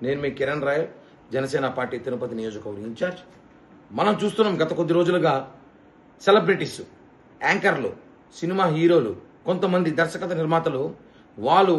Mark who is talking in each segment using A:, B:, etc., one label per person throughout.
A: నేను మీ కిరణ్ రాయ్, జనసేన పార్టీ తిరుపతి నియోజకవర్గం ఇన్ఛార్జ్. మనం చూస్తున్నాం గత కొద్ది రోజులుగా సెలబ్రిటీస్, యాంకర్లు, సినిమా హీరోలు, కొంతమంది దర్శకత నిర్మాతలు వాళ్ళు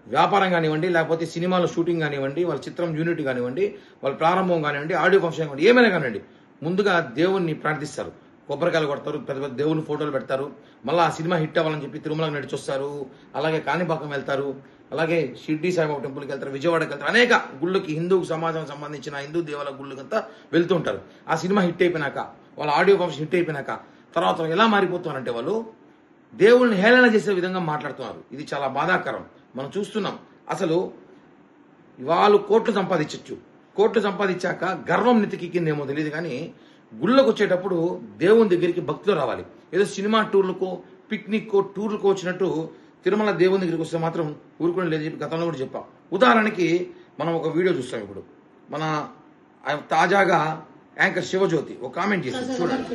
A: వ్యాపారం కానివ్వండి, లేకపోతే సినిమాలో షూటింగ్ కానివ్వండి, వాళ్ళ చిత్రం యూనిట్ కానివ్వండి, వాళ్ళ ప్రారంభం కానివ్వండి, ఆడియో ఫంక్షన్ కానివ్వండి, ఏమైనా కానివ్వండి, ముందుగా దేవుణ్ణి ప్రార్థిస్తారు. కొబ్బరికాయలు కొడతారు, పెద్ద పెద్ద దేవుని ఫోటోలు పెడతారు. మళ్ళీ ఆ సినిమా హిట్ అవ్వాలని చెప్పి తిరుమలకు నడిచొస్తారు. అలాగే కాణిపాకం వెళ్తారు, అలాగే షిర్డీ సాయిబాబా టెంపుల్కి వెళ్తారు, విజయవాడకి వెళ్తారు. అనేక గుళ్ళకి, హిందూ సమాజం సంబంధించిన హిందూ దేవాలయ గుళ్ళకంతా వెళ్తూ ఉంటారు. ఆ సినిమా హిట్ అయిపోయినాక, వాళ్ళ ఆడియో ఫంక్షన్ హిట్ అయిపోయినాక తర్వాత ఎలా మారిపోతున్నారంటే వాళ్ళు దేవుళ్ళని హేళన చేసే విధంగా మాట్లాడుతున్నారు. ఇది చాలా బాధాకరం. మనం చూస్తున్నాం. అసలు వాళ్ళు కోట్లు సంపాదించవచ్చు. కోట్లు సంపాదించాక గర్వం నెతికిందేమో తెలియదు, కానీ గుళ్ళకు వచ్చేటప్పుడు దేవుని దగ్గరికి భక్తులు రావాలి. ఏదో సినిమా టూర్లకో, పిక్నిక్కో, టూర్లకో వచ్చినట్టు తిరుమల దేవుని దగ్గరికి వస్తే మాత్రం ఊరుకుని లేదు చెప్పి గతంలో కూడా చెప్పాం. ఉదాహరణకి మనం ఒక వీడియో చూస్తాం. ఇప్పుడు మన తాజాగా యాంకర్ శివజ్యోతి ఒక కామెంట్ చేసింది, చూడండి.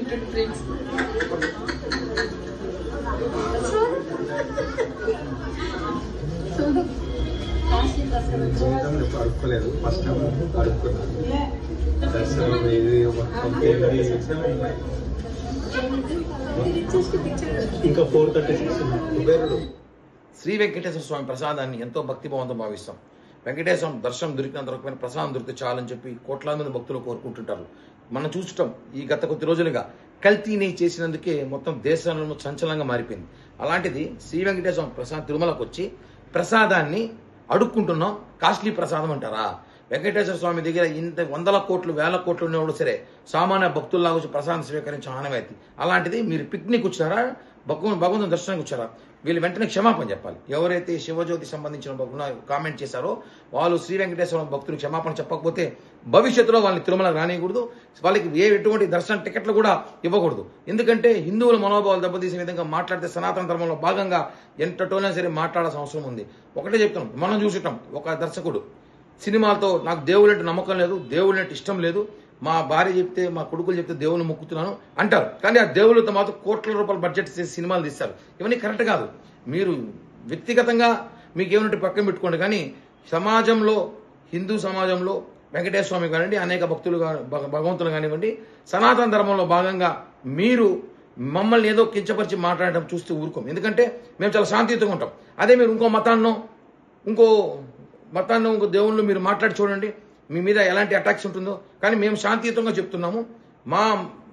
B: అడుక్కోలేదు, ఫస్ట్ టైం అడుక్కున్నాను. ఇంకా 4:36.
A: శ్రీ వెంకటేశ్వర స్వామి ప్రసాదాన్ని ఎంతో భక్తిభావంతో భావిస్తాం. వెంకటేశ్వరం దర్శనం దొరికినంత వరకు ప్రసాదం దొరికితే చాలని చెప్పి కోట్లాది మంది భక్తులు కోరుకుంటుంటారు. మనం చూస్తాం ఈ గత కొద్ది రోజులుగా కల్తీ నెయ్యి చేసినందుకే మొత్తం దేశంలో సంచలనంగా మారిపోయింది. అలాంటిది శ్రీ వెంకటేశ్వర ప్రసాద్ తిరుమలకు వచ్చి ప్రసాదాన్ని అడుక్కుంటున్నాం. కాస్ట్లీ ప్రసాదం అంటారా? వెంకటేశ్వర స్వామి దగ్గర ఇంత వందల కోట్లు, వేల కోట్లు ఉన్నవాడు సరే సామాన్య భక్తుల్లాగా వచ్చి ప్రసాదం స్వీకరించే ఆనవాయితీ. అలాంటిది మీరు పిక్నిక్ వచ్చారా, భగవంతుని దర్శనానికి వచ్చారా? వీళ్ళు వెంటనే క్షమాపణ చెప్పాలి. ఎవరైతే శివజ్యోతి సంబంధించిన కామెంట్ చేశారో వాళ్ళు శ్రీ వెంకటేశ్వర భక్తులు క్షమాపణ చెప్పకపోతే భవిష్యత్తులో వాళ్ళని తిరుమలకు రానియకూడదు, వాళ్ళకి ఎటువంటి దర్శన టికెట్లు కూడా ఇవ్వకూడదు. ఎందుకంటే హిందువుల మనోభావాలు దెబ్బతీసే విధంగా మాట్లాడితే సనాతన ధర్మంలో భాగంగా ఎంతటోనే సరే మాట్లాడాల్సిన అవసరం ఉంది. ఒకటే చెప్తున్నాం, మనం చూసుకుంటాం. ఒక దర్శకుడు సినిమాలతో నాకు దేవుళ్ళంటే నమ్మకం లేదు, దేవుళ్ళంటే ఇష్టం లేదు, మా భార్య చెప్తే, మా కొడుకులు చెప్తే దేవుని మొక్కుతున్నాను అంటారు. కానీ ఆ దేవుళ్ళతో మాత్రం కోట్ల రూపాయల బడ్జెట్ చేసి సినిమాలు తీస్తారు. ఇవన్నీ కరెక్ట్ కాదు. మీరు వ్యక్తిగతంగా మీకు ఏమంటే పక్కన పెట్టుకోండి, కానీ సమాజంలో, హిందూ సమాజంలో వెంకటేశ్వర స్వామి కానివ్వండి, అనేక భక్తులు భగవంతులు కానివ్వండి, సనాతన ధర్మంలో భాగంగా మీరు మమ్మల్ని ఏదో కించపరిచి మాట్లాడడం చూస్తూ ఊరుకోం. ఎందుకంటే మేము చాలా శాంతియుతంగా ఉంటాం. అదే మీరు ఇంకో మతాన్నో ఇంకో దేవుళ్ళు మీరు మాట్లాడి చూడండి, మీ మీద ఎలాంటి అటాక్స్ ఉంటుందో. కానీ మేము శాంతియుతంగా చెప్తున్నాము. మా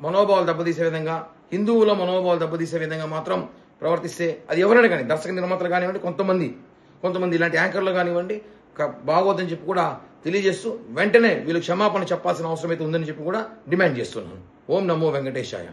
A: మనోభావాలు దెబ్బతీసే విధంగా, హిందువుల మనోభావాలు దెబ్బతీసే విధంగా మాత్రం ప్రవర్తిస్తే అది ఎవరైనా కానీ, దర్శక నిర్మాతలు కానివ్వండి, కొంతమంది ఇలాంటి యాంకర్లు కానివ్వండి, బాగోదని చెప్పి కూడా తెలియజేస్తూ వెంటనే వీళ్ళు క్షమాపణ చెప్పాల్సిన అవసరం అయితే ఉందని చెప్పి కూడా డిమాండ్ చేస్తున్నాను. ఓం నమో వెంకటేశాయ.